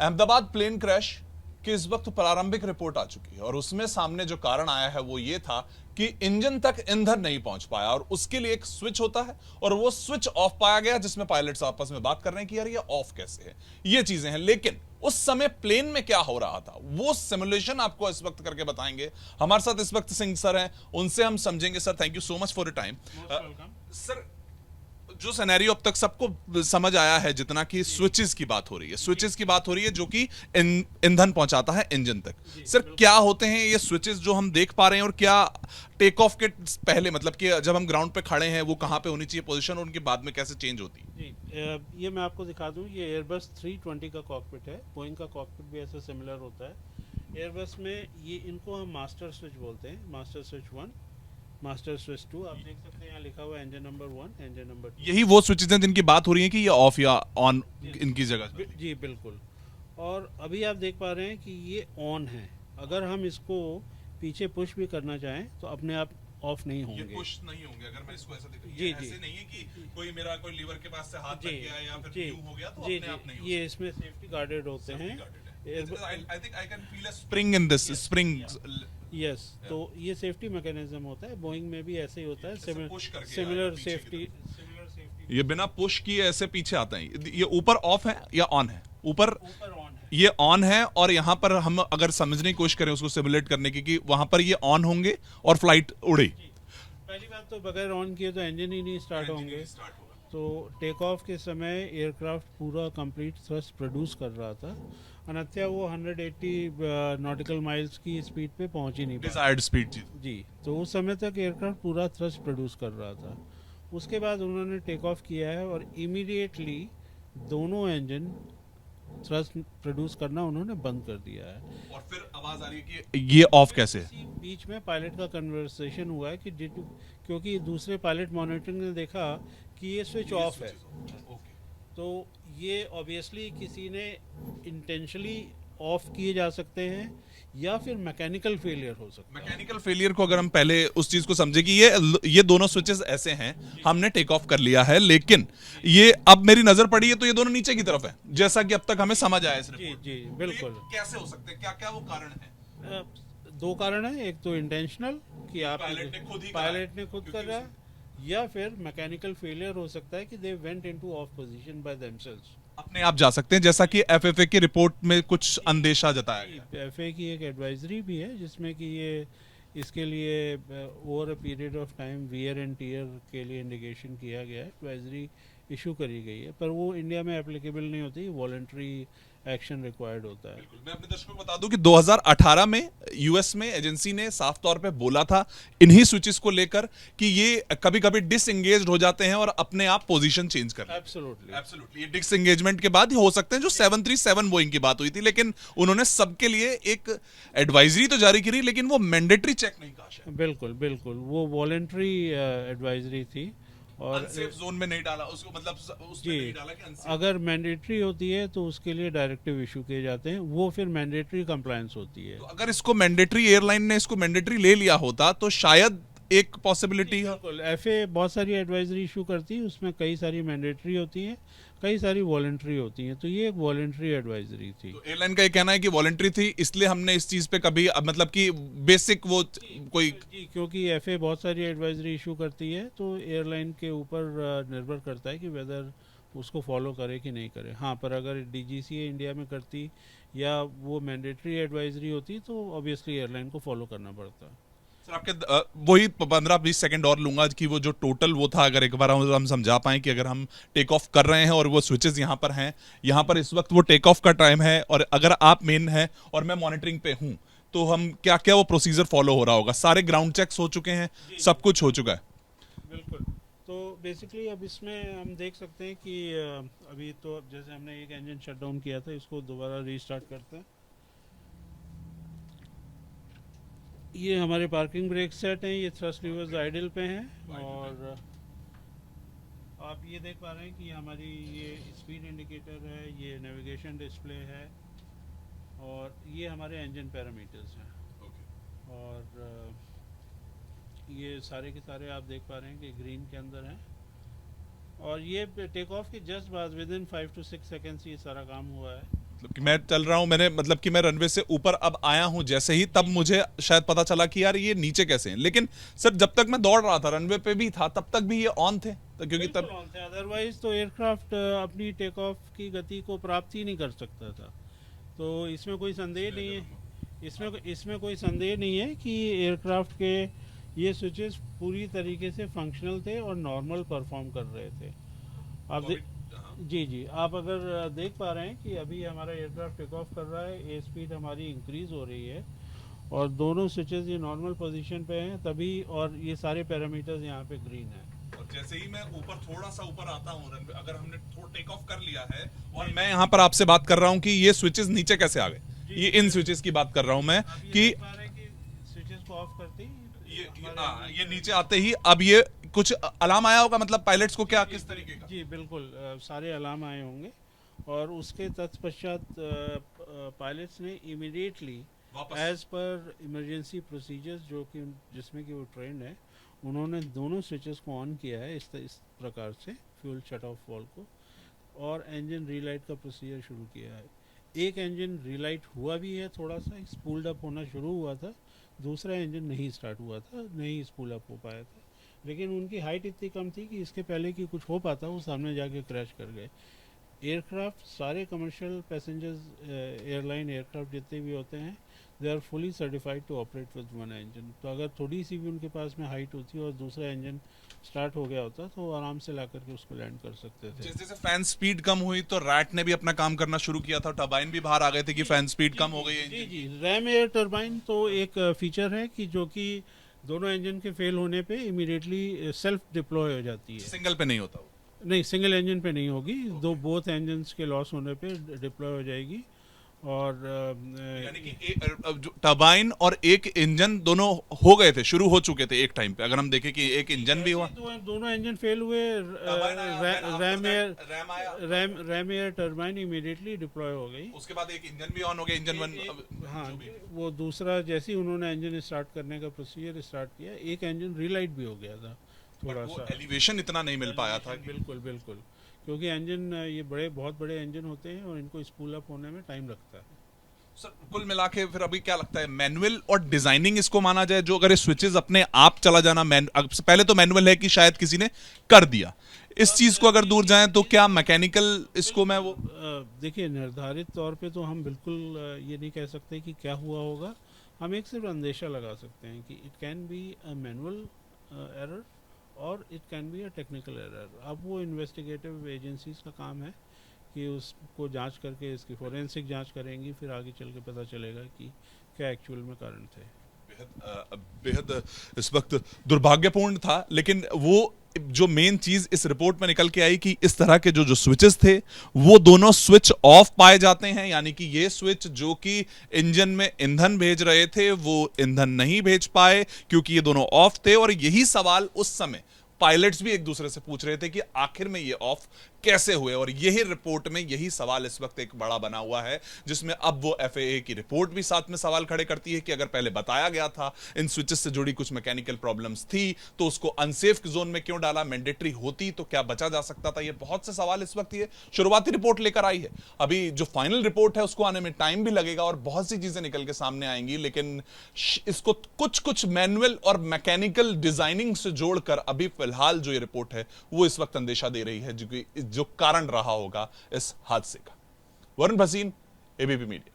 Ahmedabad plane crash की इस वक्त प्रारंभिक रिपोर्ट आ चुकी है और उसमें सामने जो कारण आया है वो ये था कि इंजन तक ईंधन नहीं पहुंच पाया और उसके लिए एक स्विच होता है और वो स्विच ऑफ पाया गया, जिसमें पायलट्स आपस में बात कर रहे हैं कि यार ये ऑफ कैसे है, ये चीजें हैं। लेकिन उस समय प्लेन में क्या हो रहा था वो सिमुलेशन आपको इस वक्त करके बताएंगे। हमारे साथ इस वक्त सिंह सर हैं, उनसे हम समझेंगे। Sir, thank you so much for the time. Sir, जो सिनेरियो अब तक सबको समझ आया है, जितना कि स्विचेस की बात हो रही है, स्विचेस की बात हो रही है जो कि ईंधन पहुंचाता है इंजन तक। सर, क्या होते हैं ये स्विचेस जो हम देख पा रहे हैं और क्या टेक ऑफ के पहले, मतलब कि जब हम ग्राउंड पे खड़े हैं वो कहां पे होनी चाहिए पोजीशन और उनके बाद में कैसे चेंज होती है? जी, ये मैं आपको दिखा दूं, ये एयरबस 320 का कॉकपिट है। बोइंग का कॉकपिट भी ऐसा सिमिलर होता है। एयरबस में ये इनको हम मास्टर स्विच बोलते हैं। मास्टर स्विच 1, मास्टर स्विच 2, आप देख सकते हैं यहाँ लिखा हुआ है इंजन नंबर 1, इंजन नंबर 2। यही वो स्विचेस हैं जिनकी बात हो रही है कि ये ऑफ या ऑन इनकी जगह? जी बिल्कुल। और अभी आप देख पा रहे हैं कि ये ऑन है। अगर हम इसको पीछे पुश भी करना चाहें तो अपने आप ऑफ नहीं ये होंगे। पुश नहीं होंगे अगर मैं इसको ऐसा देखूं। जी, ये जी। ऐसे नहीं है कि कोई मेरा कोई लीवर के पास से हाथ जी लग गया या फिर जी यूं हो गया तो जी अपने आप नहीं हो ये इसमें सेफ्टी गार्डेड होते हैं। I think I can feel a spring in this spring. Yes, तो ये सेफ्टी मैकेनिज्म होता है। बोइंग में भी ऐसे ही होता है। ऐसे push करके सिमिलर पीछे की सेफ्टी ये बिना पुश किए ऐसे पीछे आते हैं। ये ऊपर ऑफ है या ऑन है? ऊपर ऊपर ऑन है। ये ऑन है और यहाँ पर हम अगर समझने की कोशिश करें उसको सिमुलेट करने की कि वहां पर ये ऑन होंगे और फ्लाइट उड़े। पहली बात तो बगैर ऑन किए तो इंजन ही नहीं स्टार्ट होंगे। तो टेक ऑफ के समय एयरक्राफ्ट पूरा कंप्लीट थ्रस्ट प्रोड्यूस कर रहा था, अन्यथा वो 180 नॉटिकल माइल्स की स्पीड पे पहुंच ही नहीं पाया। डिजायर्ड स्पीड जी, तो उस समय तक एयरक्राफ्ट पूरा थ्रस्ट प्रोड्यूस कर रहा था। उसके बाद उन्होंने टेक ऑफ किया है और इमीडिएटली दोनों इंजन थ्रस्ट प्रोड्यूस करना उन्होंने बंद कर दिया है। और फिर आवाज आ रही है कि ये ऑफ कैसे है? इसी बीच में पायलट का कन्वर्सेशन हुआ है कि क्योंकि दूसरे पायलट मॉनिटरिंग ने देखा कि ये स्विच ऑफ है, तो ये ऑब्वियसली किसी ने इंटेंशनली ऑफ किए जा सकते हैं या फिर मैकेनिकल फेलियर हो सकता है। मैकेनिकल फेलियर को अगर हम पहले उस चीज को समझे कि ये दोनों स्विचेस ऐसे हैं, हमने टेक ऑफ कर लिया है, लेकिन ये अब मेरी नजर पड़ी है तो ये दोनों नीचे की तरफ है, जैसा कि अब तक हमें समझ आया इस जी रिपोर्ट। जी तो बिल्कुल। ये कैसे हो सकते हैं? क्या क्या वो कारण है? दो कारण है, एक तो इंटेंशनल कि आप पायलट ने खुद ही पायलट ने खुद क्योंकि कर रहा है, या फिर मैकेनिकल फेलियर हो सकता है कि they went into of position by themselves. अपने आप जा सकते हैं, जैसा कि एफएफए की रिपोर्ट में कुछ अंदेशा जताया गया। एफए की एक एडवाइजरी भी है जिसमें कि ये इसके लिए over a period of time wear and tear के लिए इंडिकेशन किया गया है, एडवाइजरी इशू करी गई है, पर वो इंडिया में एप्लीकेबल नहीं होती, वॉलंटरी एक्शन रिक्वायर्ड होता है। मैं अपने दर्शकों को बता दूं कि 2018 में यूएस में एजेंसी ने साफ तौर पे बोला था इन्हीं स्विचेस को लेकर कि ये कभी कभी डिसएंगेज्ड हो जाते हैं और अपने आप पोजीशन चेंज कर लेते हैं। एब्सोल्युटली। ये डिसएंगेजमेंट के बाद ही हो सकते हैं, जो 737 बोइंग की बात हुई थी, लेकिन उन्होंने सबके लिए एक एडवाइजरी तो जारी करी, लेकिन वो मैंडेटरी चेक नहीं कहा शायद। बिल्कुल बिल्कुल, वो वॉलंटरी एडवाइजरी थी और अनसेफ जोन में नहीं डाला उसको, मतलब उसमें जी, नहीं डाला कि unsafe। अगर मैंडेटरी होती है तो उसके लिए डायरेक्टिव इशू किए जाते हैं, वो फिर मैंडेटरी कंप्लायंस होती है। तो अगर इसको मैंडेटरी, एयरलाइन ने इसको मैंडेटरी ले लिया होता तो शायद एक पॉसिबिलिटी है। बिल्कुल, एफए बहुत सारी एडवाइजरी इशू करती है, उसमें कई सारी मैंडेटरी होती हैं, कई सारी वॉलंटरी होती हैं, तो ये एक वॉलंटरी एडवाइजरी थी। तो एयरलाइन का ये कहना है कि वॉलंटरी थी, इसलिए हमने इस चीज पे कभी मतलब कि बेसिक वो कोई जी, क्योंकि एफए बहुत सारी एडवाइजरी इशू करती है तो एयरलाइन के ऊपर निर्भर करता है कि वेदर उसको फॉलो करे कि नहीं करे। हाँ, पर अगर डीजीसीए इंडिया में करती या वो मैंडेटरी एडवाइजरी होती तो ऑब्वियसली एयरलाइन को फॉलो करना पड़ता। सर आपके वही 15-20 सेकंड और लूंगा कि वो जो टोटल वो था, अगर एक बार हम समझा पाए कि अगर हम टेक ऑफ कर रहे हैं और वो स्विचेस यहाँ पर हैं, यहाँ पर इस वक्त वो टेक ऑफ का टाइम है और अगर आप मेन है और मैं मॉनिटरिंग पे हूँ, तो हम क्या क्या वो प्रोसीजर फॉलो हो रहा होगा? सारे ग्राउंड चेक्स हो चुके हैं, सब कुछ हो चुका है? बिल्कुल। तो बेसिकली अब इसमें हम देख सकते हैं कि अभी तो अब जैसे हमने एक इंजन शट डाउन किया था, इसको दोबारा रीस्टार्ट करते हैं। ये हमारे पार्किंग ब्रेक सेट हैं, ये थ्रस्ट लीवर्स आइडल पे हैं और आप ये देख पा रहे हैं कि हमारी ये स्पीड इंडिकेटर है, ये नेविगेशन डिस्प्ले है और ये हमारे इंजन पैरामीटर्स हैं और ये सारे के सारे आप देख पा रहे हैं कि ग्रीन के अंदर हैं और ये टेक ऑफ के जस्ट बाद विद इन 5 to 6 सेकेंड्स ये सारा काम हुआ है। मतलब कि मैं चल रहा हूं, मैंने मतलब कि मैं रनवे से ऊपर अब आया हूं जैसे ही, तब मुझे शायद पता चला कि यार ये नीचे कैसे हैं। लेकिन सर जब तक मैं दौड़ रहा था, रनवे पे भी था, तब तक भी ये ऑन थे, तो क्योंकि तब अदरवाइज तो एयरक्राफ्ट अपनी टेक ऑफ की गति को प्राप्त ही नहीं कर सकता था। तो इसमें कोई संदेह नहीं है, इसमें कोई संदेह नहीं है कि एयरक्राफ्ट के ये स्विचेस पूरी तरीके से फंक्शनल थे और नॉर्मल परफॉर्म कर रहे थे। आप जी आप अगर देख पा रहे हैं कि अभी हमारा एयरक्राफ्ट टेक ऑफ कर रहा है, एयर स्पीड हमारी इंक्रीज हो रही है और दोनों स्विचेस ये नॉर्मल पोजीशन पे हैं तभी, और ये सारे पैरामीटर्स यहाँ पे ग्रीन है। और जैसे ही मैं ऊपर थोड़ा सा ऊपर आता हूँ रनवे, अगर हमने थोड़ा टेक ऑफ कर लिया है और मैं यहाँ पर आपसे बात कर रहा हूँ कि ये स्विचेस नीचे कैसे आ गए, ये इन स्विचेस की बात कर रहा हूँ मैं कि स्विचेस को ऑफ करते ही ये नीचे आते ही अब ये कुछ अलार्म आया होगा, मतलब पायलट्स को क्या किस तरीके का? जी बिल्कुल, सारे अलार्म आए होंगे और उसके तत्पश्चात पायलट्स ने immediately as per emergency procedures जो कि जिसमें कि वो ट्रेंड है, उन्होंने दोनों स्विचेस को ऑन किया है इस प्रकार से, फ्यूल शट ऑफ वॉल को, और इंजन रीलाइट का प्रोसीजर शुरू किया है। एक इंजन रीलाइट हुआ भी है, थोड़ा सा स्पूल्ड अप होना शुरू हुआ था, दूसरा इंजन नहीं स्टार्ट हुआ था, नहीं स्पूल अप हो पाया था, लेकिन उनकी हाइट इतनी कम थी कि इसके पहले कि कुछ हो पाता वो सामने जाके क्रैश कर गए। एयरक्राफ्ट सारे कमर्शियल पैसेंजर्स एयरलाइन एयरक्राफ्ट जितने भी होते हैं, they are fully certified to operate with one engine. तो अगर थोड़ी सी भी उनके पास में हाइट होती और दूसरा इंजन स्टार्ट हो गया होता तो वो आराम से ला करके उसको लैंड कर सकते थे। जैसे जैसे फैन स्पीड कम हुई तो रैट ने भी अपना काम करना शुरू किया था, टरबाइन भी बाहर आ गए थे कि फैन स्पीड कम हो गई है। जी रैम एयर टरबाइन तो एक फीचर है कि जो कि दोनों इंजन के फेल होने पे इमीडिएटली सेल्फ डिप्लॉय हो जाती है, सिंगल पे नहीं होता वो। नहीं सिंगल इंजन पे नहीं होगी, दो बोथ इंजन्स के लॉस होने पे डिप्लॉय हो जाएगी। और यानी कि टरबाइन और एक इंजन दोनों हो गए थे, शुरू हो चुके थे एक टाइम पे। अगर हम देखें कि एक इंजन भी हुआ, तो दोनों इंजन फेल हुए, RAM air turbine immediately deploy हो गई। उसके बाद एक इंजन भी ऑन हो गया, इंजन वन। हाँ वो दूसरा जैसे ही उन्होंने इंजन स्टार्ट करने का प्रोसीजर स्टार्ट किया, एक इंजन रीलाइट भी हो गया था थोड़ा सा, एलिवेशन इतना नहीं मिल पाया था। बिल्कुल क्योंकि इंजन ये बहुत बड़े इंजन होते हैं और इनको स्पूल अप होने में टाइम लगता है। सर कुल मिला के फिर अभी क्या लगता है, मैनुअल और डिजाइनिंग इसको माना जाए, जो अगर ये स्विचेस अपने आप चला जाना, पहले तो मैनुअल है कि शायद किसी ने कर दिया, इस चीज को अगर दूर जाएं तो क्या मैकेनिकल इसको मैं वो देखिए निर्धारित तौर पे तो हम बिल्कुल ये नहीं कह सकते कि क्या हुआ होगा, हम एक सिर्फ अंदेशा लगा सकते हैं कि it can be a manual error और it can be a technical error. अब वो इन्वेस्टिगेटिव एजेंसीज का काम है कि उसको जांच करके इसकी फोरेंसिक जांच करेंगी, फिर आगे चल के पता चलेगा कि क्या एक्चुअल में कारण थे। बेहद इस वक्त दुर्भाग्यपूर्ण था, लेकिन वो जो मेन चीज इस रिपोर्ट में निकल के आई कि इस तरह के जो स्विचेस थे वो दोनों स्विच ऑफ पाए जाते हैं, यानी कि ये स्विच जो कि इंजन में ईंधन भेज रहे थे वो ईंधन नहीं भेज पाए क्योंकि ये दोनों ऑफ थे। और यही सवाल उस समय पायलट्स भी एक दूसरे से पूछ रहे थे कि आखिर में ये ऑफ कैसे हुए, और यही रिपोर्ट में यही सवाल इस वक्त एक बड़ा बना हुआ है, जिसमें अब वो एफएए की रिपोर्ट भी साथ में सवाल खड़े करती है कि अगर पहले बताया गया था इन स्विचेस से जुड़ी कुछ मैकेनिकल प्रॉब्लम्स थी तो उसको अनसेफ जोन में क्यों डाला, मैंडेटरी होती तो क्या बचा जा सकता था। ये बहुत से सवाल इस वक्त ये शुरुआती रिपोर्ट लेकर आई है, अभी जो फाइनल रिपोर्ट है उसको आने में टाइम भी लगेगा और बहुत सी चीजें निकल के सामने आएंगी, लेकिन इसको कुछ मैनुअल और मैकेनिकल डिजाइनिंग से जोड़कर अभी फिलहाल जो ये रिपोर्ट है वो इस वक्त अंदेशा दे रही है जो कारण रहा होगा इस हादसे का। Varun Bhasin, ABP media.